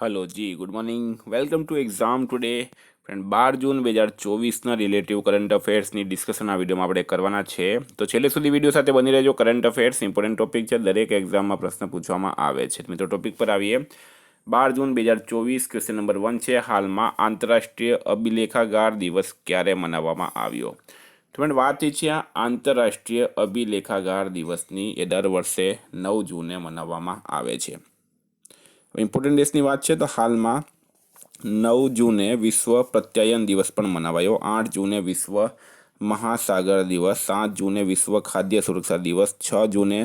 Hello જી good morning welcome to exam today friend 12 જૂન 2024ના રિલેટિવ કરંટ અફેર્સની ડિસ્કશન આ વિડીયોમાં આપણે કરવાના છે તો છેલ્લે સુધી વિડીયો સાથે બની રહેજો. કરંટ અફેર્સ ઇમ્પોર્ટન્ટ ટોપિક છે, દરેક એક્ઝામમાં પ્રશ્ન પૂછવામાં આવે છે. મિત્રો ટોપિક પર આવીએ. 12 જૂન 2024 ક્વેશ્ચન નંબર 1 છે, હાલમાં આંતરરાષ્ટ્રીય અભિલેખાગાર દિવસ ક્યારે મનાવવામાં આવ્યો? તો ફ્રેન્ડ વાત એ છે આ આંતરરાષ્ટ્રીય અભિલેખાગાર દિવસની એ દર વર્ષે 9 જૂને મનાવવામાં આવે છે. ઇમ્પોર્ટન્ટ ડેટ્સની વાત છે તો હાલમાં 9 જૂને વિશ્વ પ્રત્યાયન દિવસ પણ મનાવાયો, 8 જૂને વિશ્વ મહાસાગર દિવસ, 7 જૂને વિશ્વ ખાદ્ય સુરક્ષા દિવસ, 6 જૂને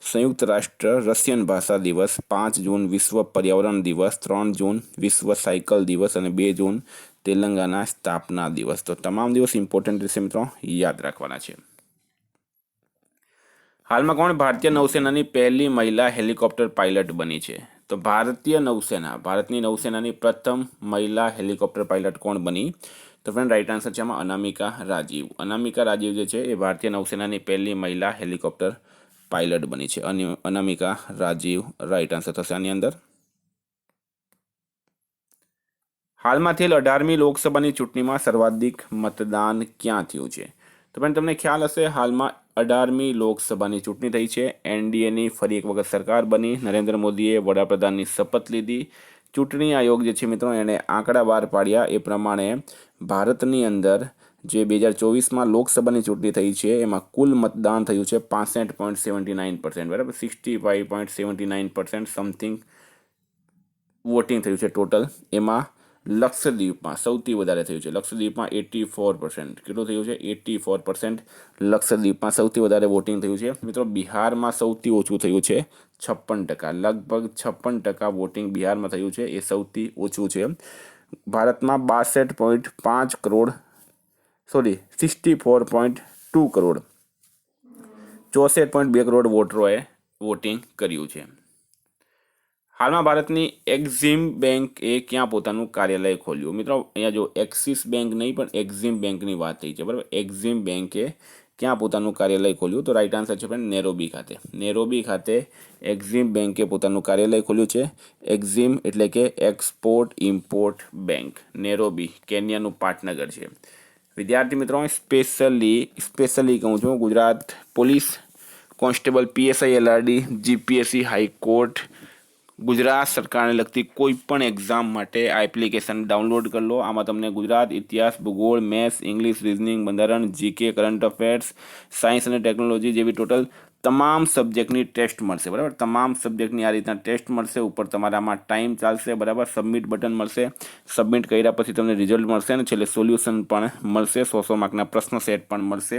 સંયુક્ત રાષ્ટ્ર રશિયન ભાષા દિવસ, 5 જૂન વિશ્વ પર્યાવરણ દિવસ, 3 જૂન વિશ્વ સાયકલ દિવસ અને 2 જૂન તેલંગાના સ્થાપના દિવસ. તો તમામ દિવસ ઇમ્પોર્ટન્ટ રહેશે મિત્રો, યાદ રાખવાના છે. હાલમાં કોણ ભારતીય નૌસેનાની પહેલી મહિલા હેલિકોપ્ટર પાયલટ બની છે? તો ભારતની નૌસેનાની પ્રથમ મહિલા હેલિકોપ્ટર પાયલટ કોણ બની? તો ફ્રેન્ડ રાઈટ આન્સર છે આમાં અનામિકા રાજીવ. અનામિકા રાજીવ જે છે એ ભારતીય નૌસેનાની પહેલી મહિલા હેલિકોપ્ટર પાયલટ બની છે. અનામિકા રાજીવ રાઈટ આન્સર થશે આની અંદર. હાલમાં થયેલ 18મી લોકસભાની ચૂંટણીમાં સર્વાધિક મતદાન ક્યાં થયું છે? તો પણ તમને ખ્યાલ હશે હાલમાં 18મી લોકસભાની ચૂંટણી થઈ છે. એનડીએની ફરી એક વખત સરકાર બની, નરેન્દ્ર મોદીએ વડાપ્રધાનની શપથ લીધી. ચૂંટણી આયોગ જે છે મિત્રો એણે આંકડા બહાર પાડ્યા એ પ્રમાણે ભારતની અંદર જે 2024માં લોકસભાની ચૂંટણી થઈ છે એમાં કુલ મતદાન થયું છે 65.79%, બરાબર. 65.79% સમથિંગ વોટિંગ થયું છે ટોટલ. એમાં લક્ષદ્વીપમાં સૌથી વધારે થયું છે. લક્ષદ્વીપમાં 84%. કેટલું થયું છે? 84% લક્ષદ્વીપમાં સૌથી વધારે વોટિંગ થયું છે. મિત્રો બિહારમાં સૌથી ઓછું થયું છે 56%. લગભગ 56% વોટિંગ બિહારમાં થયું છે, એ સૌથી ઓછું છે. ભારતમાં 62.5 કરોડ 64.2 કરોડ 64.2 કરોડ વોટરોએ વોટિંગ કર્યું છે. હાલમાં ભારતની એક્ઝિમ બેંકે ક્યાં પોતાનું કાર્યાલય ખોલ્યું? મિત્રો અહીંયા જો એક્સિસ બેંક નહીં પણ એક્ઝિમ બેંકની વાત થઈ છે, બરાબર. એક્ઝિમ બેંકે ક્યાં પોતાનું કાર્યાલય ખોલ્યું? તો રાઈટ આન્સર છે ફ્રેન્ડ નેરોબી ખાતે. નેરોબી ખાતે એક્ઝિમ બેંકે પોતાનું કાર્યાલય ખોલ્યું છે. એક્ઝિમ એટલે કે એક્સપોર્ટ ઇમ્પોર્ટ બેંક. નેરોબી કેન્યાનું પાટનગર છે. વિદ્યાર્થી મિત્રો સ્પેશિયલી કહું છું, Gujarat police constable, PSI, LRD, GPSC, high court, Gujarat સરકારને લગતી કોઈ પણ એક્ઝામ માટે આ એપ્લિકેશન ડાઉનલોડ કરી લો. આમાં તમને ગુજરાત, ઇતિહાસ, ભૂગોળ, મેથ્સ, ઇંગ્લિશ, રિઝનિંગ, બંધારણ, જીકે, કરંટ અફેર્સ, સાયન્સ અને ટેકનોલોજી જેવી ટોટલ તમામ સબ્જેક્ટની ટેસ્ટ મળશે, બરાબર. તમામ સબ્જેક્ટની આ રીતના ટેસ્ટ મળશે. ઉપર તમારામાં ટાઈમ ચાલશે, બરાબર. સબમિટ બટન મળશે. સબમિટ કર્યા પછી તમને રિઝલ્ટ મળશે અને છેલ્લે સોલ્યુશન પણ મળશે. 100 માર્કના પ્રશ્ન સેટ પણ મળશે.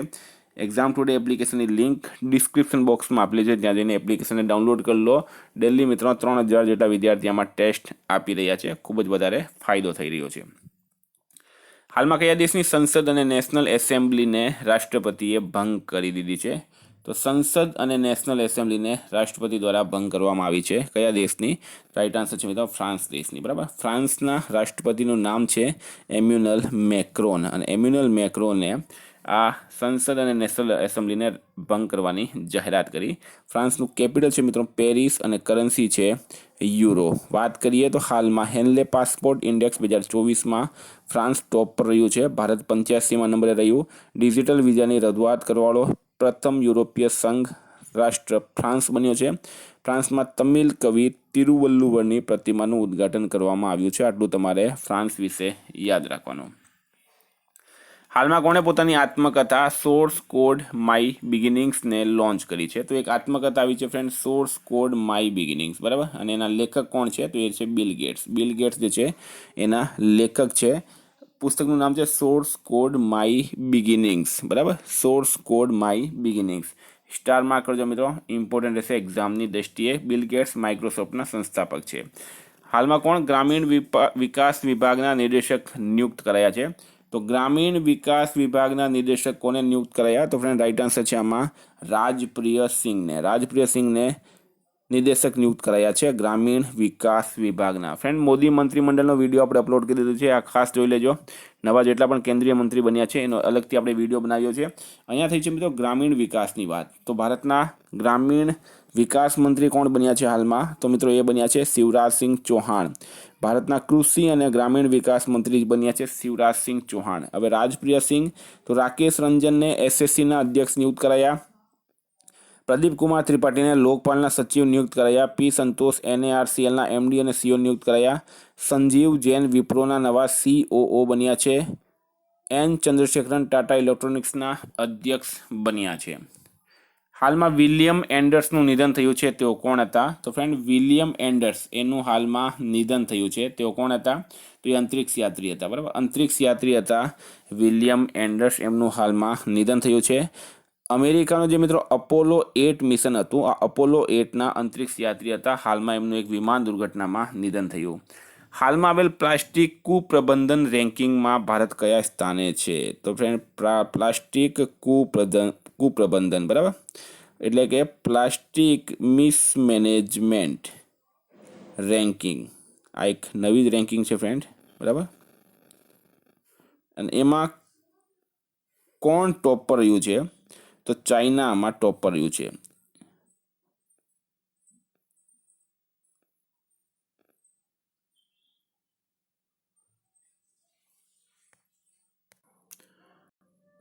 એક્ઝામ ટુડે એપ્લિકેશનની લિંક ડિસ્ક્રિપ્શન બોક્સમાં આપેલી છે, ત્યાં જઈને એપ્લિકેશનને ડાઉનલોડ કરી લો. ડેલી મિત્રો 3000 જેટલા વિદ્યાર્થી આમાં ટેસ્ટ આપી રહ્યા છે. ખૂબ જ વધારે ફાયદો થઈ રહ્યો છે. હાલમાં કયા દેશની સંસદ અને નેશનલ એસેમ્બલીને રાષ્ટ્રપતિએ ભંગ કરી દીધી છે? તો સંસદ અને નેશનલ એસેમ્બલીને રાષ્ટ્રપતિ દ્વારા ભંગ કરવામાં આવી છે. કયા દેશની? રાઈટ આન્સર છે મિત્રો ફ્રાન્સ દેશની, બરાબર. ફ્રાન્સના રાષ્ટ્રપતિનું નામ છે એમ્યુનલ મેક્રોન અને એમ્યુનલ મેક્રોને આ સંસદ અને નેશનલ એસેમ્બલીને ભંગ કરવાની જાહેરાત કરી. ફ્રાન્સનું કેપિટલ છે મિત્રો પેરિસ અને કરન્સી છે યુરો. વાત કરીએ તો હાલમાં હેનલે પાસપોર્ટ ઇન્ડેક્સ 2024માં ફ્રાન્સ ટોપ પર રહ્યું છે. ભારત 85મા નંબરે રહ્યું. ડિજિટલ વિઝાની રજૂઆત કરવાવાળો પ્રથમ યુરોપીય સંઘ રાષ્ટ્ર ફ્રાન્સ બન્યો છે. ફ્રાન્સમાં તમિલ કવિ તિરુવલ્લુવરની પ્રતિમાનું ઉદ્ઘાટન કરવામાં આવ્યું છે. આટલું તમારે ફ્રાન્સ વિશે યાદ રાખવાનું. હાલમાં કોણે પોતાની આત્મકથા સોર્સ કોડ માય બિગિનિંગ્સને લોન્ચ કરી છે? તો એક આત્મકથા આવી છે ફ્રેન્ડ, સોર્સ કોડ માય બિગિનિંગ્સ, બરાબર. અને એના લેખક કોણ છે? તો એ છે બિલ ગેટ્સ. બિલ ગેટ્સ જે છે એના લેખક છે. પુસ્તકનું નામ છે સોર્સ કોડ માય બિગિનિંગ્સ, બરાબર. Source code my બિગિનિંગ્સ. Star mark કરજો મિત્રો, ઇમ્પોર્ટન્ટ રહેશે એક્ઝામની દ્રષ્ટિએ. બિલ ગેટ્સ માઇક્રોસોફ્ટના સંસ્થાપક છે. હાલમાં કોણ ગ્રામીણ વિકાસ વિભાગના નિર્દેશક નિયુક્ત કરાયા છે? તો ગ્રામીણ વિકાસ વિભાગના નિર્દેશક કોને નિયુક્ત કરાયા? તો ફ્રેન્ડ રાઈટ આન્સર છે આમાં રાજપ્રિય સિંહને. રાજપ્રિય સિંહને નિર્દેશક નિયુક્ત કરાયા છે ગ્રામીણ વિકાસ વિભાગના. ફ્રેન્ડ મોદી મંત્રીમંડળનો વિડીયો આપણે અપલોડ કરી દીધો છે, આ ખાસ જોઈ લેજો. નવા જેટલા પણ કેન્દ્રીય મંત્રી બન્યા છે એનો અલગથી આપણે વિડીયો બનાવ્યો છે. અહીંયા થઈ છે મિત્રો ગ્રામીણ વિકાસની વાત. તો ભારતના ગ્રામીણ વિકાસ મંત્રી કોણ બન્યા છે હાલમાં? તો મિત્રો એ બન્યા છે શિવરાજસિંહ ચૌહાણ. ભારતના કૃષિ અને ગ્રામીણ વિકાસ મંત્રી બન્યા છે શિવરાજસિંહ ચૌહાણ. હવે રાજપ્રિય સિંહ, તો રાકેશ રંજનને એસએસસીના અધ્યક્ષ નિયુક્ત કરાયા. પ્રદીપ કુમાર ત્રિપાઠીને લોકપાલના સચિવ નિયુક્ત કરાયા. પી સંતોષ એનએઆરસીએલના એમડી અને સીઓ નિયુક્ત કરાયા. સંજીવ જૈન વિપ્રોના નવા સીઓઓ બન્યા છે. એન ચંદ્રશેખરન ટાટા ઇલેક્ટ્રોનિક્સના અધ્યક્ષ બન્યા છે. હાલમાં વિલિયમ એન્ડર્સનું નિધન થયું છે. તેઓ કોણ હતા? તો ફ્રેન્ડ વિલિયમ એન્ડર્સ એનું હાલમાં નિધન થયું છે. તેઓ કોણ હતા? તો એ અંતરિક્ષ યાત્રી હતા. બરાબર, અંતરિક્ષ યાત્રી હતા વિલિયમ એન્ડર્સ, એમનું હાલમાં નિધન થયું છે. અમેરિકાનું જે મિત્રો અપોલો 8 મિશન હતું, આ અપોલો 8ના અંતરિક્ષ યાત્રી હતા. હાલમાં એમનું એક વિમાન દુર્ઘટનામાં નિધન થયું. હાલમાં આવેલ પ્લાસ્ટિક કુપ્રબંધન રેન્કિંગમાં ભારત કયા સ્થાને છે? તો ફ્રેન્ડ પ્લાસ્ટિક કુપ્રબંધન, બરાબર, એટલે કે પ્લાસ્ટિક મિસમેનેજમેન્ટ રેન્કિંગ, આ એક નવી જ રેન્કિંગ છે ફ્રેન્ડ, બરાબર. અને એમાં કોણ ટોપ પર રહ્યું છે? તો ચાઇનામાં ટોપ પર રહ્યું છે.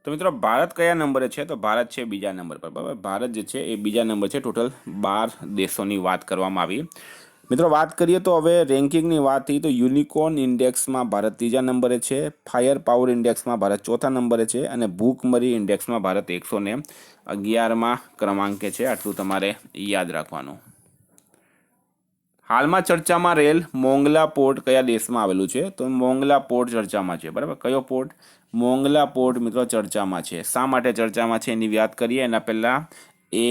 તો મિત્રો ભારત કયા નંબરે છે? તો ભારત છે બીજા નંબર પર. બરાબર, ભારત જે છે એ બીજા નંબર છે. ટોટલ 12 દેશોની વાત કરવામાં આવી. મિત્રો વાત કરીએ તો હવે રેન્કિંગની વાત થઈ તો યુનિકોર્ન ઇન્ડેક્સમાં ભારત ત્રીજા નંબરે છે. ફાયર પાવર ઇન્ડેક્સમાં ભારત ચોથા નંબરે છે. અને ભૂખમરી ઇન્ડેક્સમાં ભારત 111માં ક્રમાંકે છે. આટલું તમારે યાદ રાખવાનું. હાલમાં ચર્ચામાં રહેલ મોંગલા પોર્ટ કયા દેશમાં આવેલું છે? તો મોંગલા પોર્ટ ચર્ચામાં છે. બરાબર, કયો પોર્ટ? મોંગલા પોર્ટ મિત્રો ચર્ચામાં છે. શા માટે ચર્ચામાં છે એની વાત કરીએ એના પહેલાં એ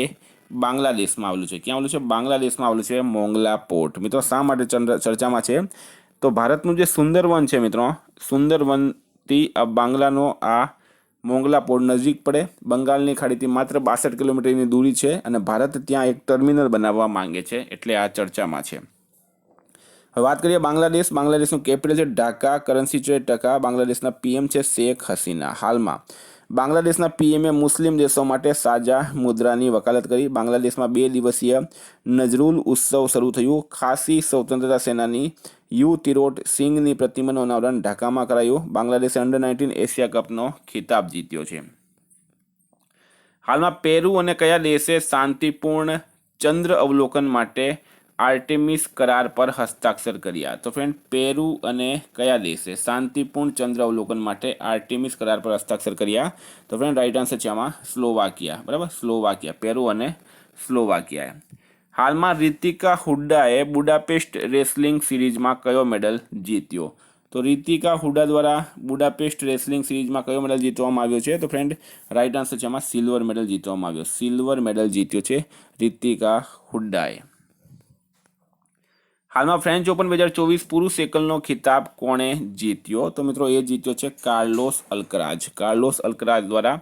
બાંગ્લાદેશમાં આવેલું છે. ક્યાં આવેલું છે? બાંગ્લાદેશમાં આવેલું છે મોંગલા પોર્ટ. મિત્રો શા માટે ચર્ચામાં છે? તો ભારતનું જે સુંદરવન છે મિત્રો, સુંદરવનથી બાંગ્લાનો આ મોંગલા પોર્ટ નજીક પડે. બંગાળની ખાડીથી માત્ર 62 કિલોમીટરની દૂરી છે. અને ભારત ત્યાં એક ટર્મિનલ બનાવવા માંગે છે, એટલે આ ચર્ચામાં છે. હવે વાત કરીએ બાંગ્લાદેશ. બાંગ્લાદેશનું કેપિટલ છે ઢાકા. કરન્સી છે ટકા. બાંગ્લાદેશના પીએમ છે શેખ હસીના. હાલમાં બાંગ્લાદેશના પીએમએ મુસ્લિમ દેશો માટે સાજા મુદ્રાની વકાલત કરી. બાંગ્લાદેશમાં 2 દિવસીય નજરુલ ઉત્સવ શરૂ થયું. ખાસી સ્વતંત્રતા સેનાની યુ તિરોટ સિંઘની પ્રતિમાનું અનાવરણ ઢાકામાં કરાયું. બાંગ્લાદેશે અંડર-19 એશિયા કપનો ખિતાબ જીત્યો છે. હાલમાં પેરુ અને કયા દેશે શાંતિપૂર્ણ ચંદ્ર અવલોકન માટે આર્ટેમિસ કરાર પર હસ્તાક્ષર કર્યા? તો ફ્રેન્ડ પેરુ અને કયા દેશે શાંતિપૂર્ણ ચંદ્ર અવલોકન માટે આર્ટેમિસ કરાર પર હસ્તાક્ષર કર્યા? તો ફ્રેન્ડ રાઈટ આન્સર છે આમાં સ્લોવાકિયા. બરાબર, સ્લોવાકિયા, પેરુ અને સ્લોવાકિયા. હાલમાં રીતિકા હુડ્ડાએ બુડાપેસ્ટ રેસલિંગ સિરીઝમાં કયો મેડલ જીત્યો? તો રીતિકા હુડ્ડા દ્વારા બુડાપેસ્ટ રેસલિંગ સિરીઝમાં કયો મેડલ જીતવામાં આવ્યો છે? તો ફ્રેન્ડ રાઈટ આન્સર છે આમાં સિલ્વર મેડલ જીતવામાં આવ્યો. સિલ્વર મેડલ જીત્યો છે રીતિકા હુડ્ડાએ. હાલમાં ફ્રેન્ચ ઓપન 2024 પુરુષ એકલનો ખિતાબ કોણે જીત્યો? તો મિત્રો એ જીત્યો છે કાર્લોસ અલ્કરાજ. કાર્લોસ અલ્કરાજ દ્વારા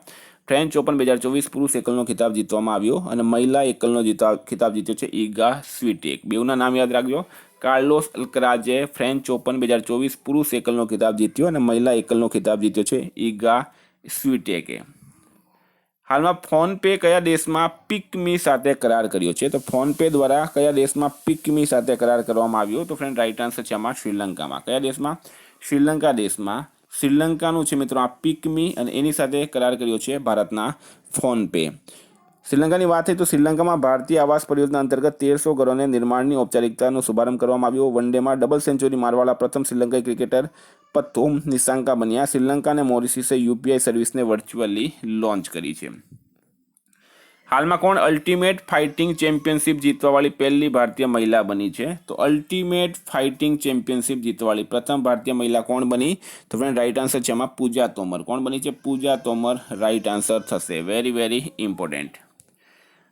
ફ્રેન્ચ ઓપન 2024 પુરુષ એકલનો ખિતાબ જીતવામાં આવ્યો. અને મહિલા એકલનો ખિતાબ જીત્યો છે ઈગા સ્વીટેક. બેઉના નામ યાદ રાખજો. કાર્લોસ અલ્કરાજે ફ્રેન્ચ ઓપન 2024 પુરુષ એકલનો ખિતાબ જીત્યો અને મહિલા એકલનો ખિતાબ જીત્યો છે ઈગા સ્વીટેકે. હાલમાં ફોનપે કયા દેશમાં પિકમી સાથે કરાર કર્યો છે? તો ફોનપે દ્વારા કયા દેશમાં પિકમી સાથે કરાર કરવામાં આવ્યો? તો ફ્રેન્ડ રાઈટ આન્સર છે આમાં શ્રીલંકામાં. કયા દેશમાં? શ્રીલંકા દેશમાં. શ્રીલંકાનું છે મિત્રો આ પિકમી અને એની સાથે કરાર કર્યો છે ભારતના ફોનપે. શ્રીલંકાની વાત થઈ તો શ્રીલંકામાં ભારતીય આવાસ પરિયોજના અંતર્ગત 1300 ઘરોને નિર્માણની ઔપચારિકતાનો શુભારંભ કરવામાં આવ્યો. વન ડેમાં ડબલ સેન્ચુરી મારવાળા પ્રથમ શ્રીલંકાઈ ક્રિકેટર પથુમ નિસાંકા બન્યા. શ્રીલંકા અને મોરિશિયસે યુપીઆઈ સર્વિસને વર્ચ્યુઅલી લોન્ચ કરી છે. હાલમાં કોણ અલ્ટિમેટ ફાઇટિંગ ચેમ્પિયનશિપ જીતવાવાળી પહેલી ભારતીય મહિલા બની છે? તો અલ્ટિમેટ ફાઇટિંગ ચેમ્પિયનશિપ જીતવાળી પ્રથમ ભારતીય મહિલા કોણ બની? તો ફ્રેન્ડ રાઈટ આન્સર છે એમાં પૂજા તોમર. કોણ બની છે? પૂજા તોમર રાઈટ આન્સર થશે. Very very important.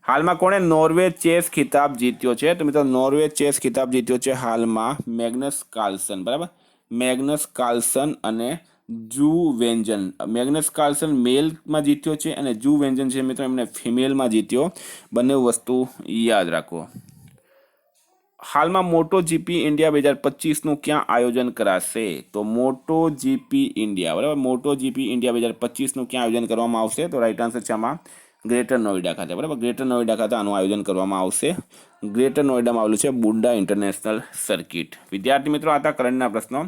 હાલમાં કોણે નોર્વે ચેસ ખિતાબ જીત્યો છે? તો મિત્રો નોર્વે ચેસ ખિતાબ જીત્યો છે હાલમાં મેગ્નસ કાર્લસન. બરાબર, મેગ્નસ કાર્લસન અને જુ વેન્જન. મેગ્નસ કાર્લસન મેલમાં જીત્યો છે અને જુ વેન્જન છે મિત્રો એમને ફિમેલમાં જીત્યો. બંને વસ્તુ યાદ રાખો. હાલમાં મોટો જીપી ઇન્ડિયા 2025નું ક્યાં આયોજન કરાશે? તો મોટો જીપી ઇન્ડિયા, બરાબર, મોટો જીપી ઇન્ડિયા 2025નું ક્યાં આયોજન કરવામાં આવશે? તો રાઈટ આન્સર છે આમાં ગ્રેટર નોઈડા ખાતે, બરાબર. ગ્રેટર નોઈડા ખાતે આનું આયોજન કરવામાં આવશે. ગ્રેટર નોઈડામાં આવેલું છે બુંડા ઇન્ટરનેશનલ સર્કિટ. વિદ્યાર્થી મિત્રો, આ હતા કરંટના પ્રશ્નો.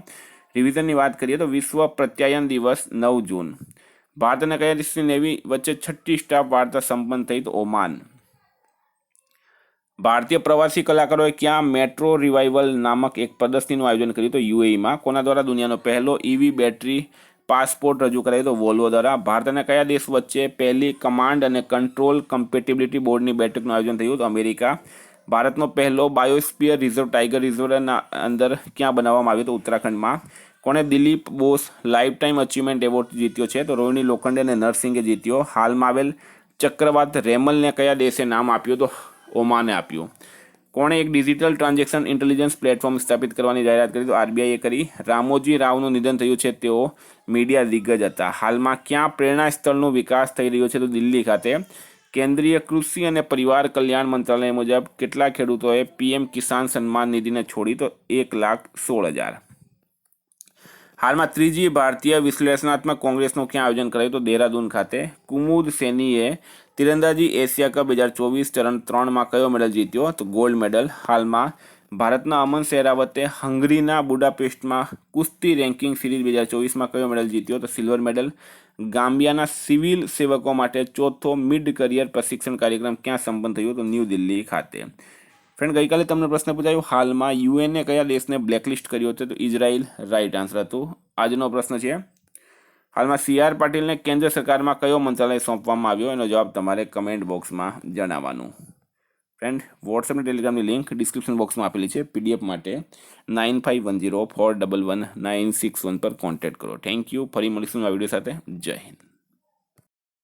રિવિઝનની વાત કરીએ તો વિશ્વ પ્રત્યાયન દિવસ 9 જૂન. ભારત અને કયા દેશની નેવી વચ્ચે 6ઠ્ઠી સ્ટાફ વાર્તા સંપન્ન થઈ? તો ઓમાન. ભારતીય પ્રવાસી કલાકારોએ ક્યાં મેટ્રો રિવાઇવલ નામક એક પ્રદર્શનીનું આયોજન કર્યું? તો યુએઈમાં. કોના દ્વારા દુનિયાનો પહેલો ઈવી બેટરી પાસપોર્ટ રજૂ કરાયો? તો વોલ્વો દ્વારા. ભારત અને કયા દેશ વચ્ચે પહેલી કમાન્ડ અને કંટ્રોલ કમ્પેટિબિલિટી બોર્ડની બેઠકનું આયોજન થયું? તો અમેરિકા. ભારતનો પહેલો બાયોસ્ફિયર રિઝર્વ ટાઈગર રિઝર્વના અંદર ક્યાં બનાવવામાં આવ્યો? તો ઉત્તરાખંડમાં. કોણે Dilip boss life time achievement award જીત્યો છે? તો રોહિણી લોખંડે અને નરસિંગે જીત્યો. હાલમાં આવેલ ચક્રવાત રેમલને કયા દેશે નામ આપ્યું? તો ઓમાને આપ્યું. કોણે એક ડિજિટલ ટ્રાન્ઝેક્શન ઇન્ટેલિજન્સ પ્લેટફોર્મ સ્થાપિત કરવાની જાહેરાત કરી? તો આરબીઆઈએ કરી. રામોજી રાવનું નિધન થયું છે. તેઓ મીડિયા દિગ્ગજ હતા. હાલમાં ક્યાં પ્રેરણા સ્થળનો વિકાસ થઈ રહ્યો છે? તો દિલ્હી ખાતે. કેન્દ્રીય કૃષિ અને પરિવાર કલ્યાણ મંત્રાલય મુજબ કેટલા ખેડૂતોએ પીએમ કિસાન સન્માન નિધિને છોડી? તો 1,16,000. હાલમાં ત્રીજી ભારતીય વિશ્લેષણાત્મક કોંગ્રેસનું ક્યાં આયોજન કરાયું? તો દહેરાદૂન ખાતે. કુમુદ સેનીએ તીરંદાજી એશિયા કપ 2024 ચરણ 3માં કયો મેડલ જીત્યો? તો ગોલ્ડ મેડલ. હાલમાં ભારતના અમન શેરાવતે હંગરીના બુડાપેસ્ટમાં કુસ્તી રેન્કિંગ સિરીઝ 2024માં કયો મેડલ જીત્યો? તો સિલ્વર મેડલ. ગામ્બિયાના સિવિલ સેવકો માટે ચોથો મિડ કરિયર પ્રશિક્ષણ કાર્યક્રમ ક્યાં સંપન્ન થયો? તો ન્યૂ દિલ્હી ખાતે. ફ્રેન્ડ, ગઈકાલે તમને પ્રશ્ન પૂછાયો, હાલમાં યુએનએ કયા દેશને બ્લેકલિસ્ટ કર્યો હતો? તો ઇઝરાઇલ રાઇટ આન્સર હતું. આજનો પ્રશ્ન છે, હાલમાં CR પાટીલને કેન્દ્ર સરકારમાં કયો મંત્રાલય સોંપવામાં આવ્યો? એનો જવાબ તમારે કમેન્ટ બોક્સમાં જણાવવાનું. ફ્રેન્ડ, વોટ્સએપ અને ટેલિગ્રામની લિંક ડિસ્ક્રિપ્શન બોક્સમાં આપેલી છે. PDF માટે 9510411961 પર કોન્ટેક્ટ કરો. Thank you. ફરી મળીશું આ વિડીયો સાથે. જય હિન્દ.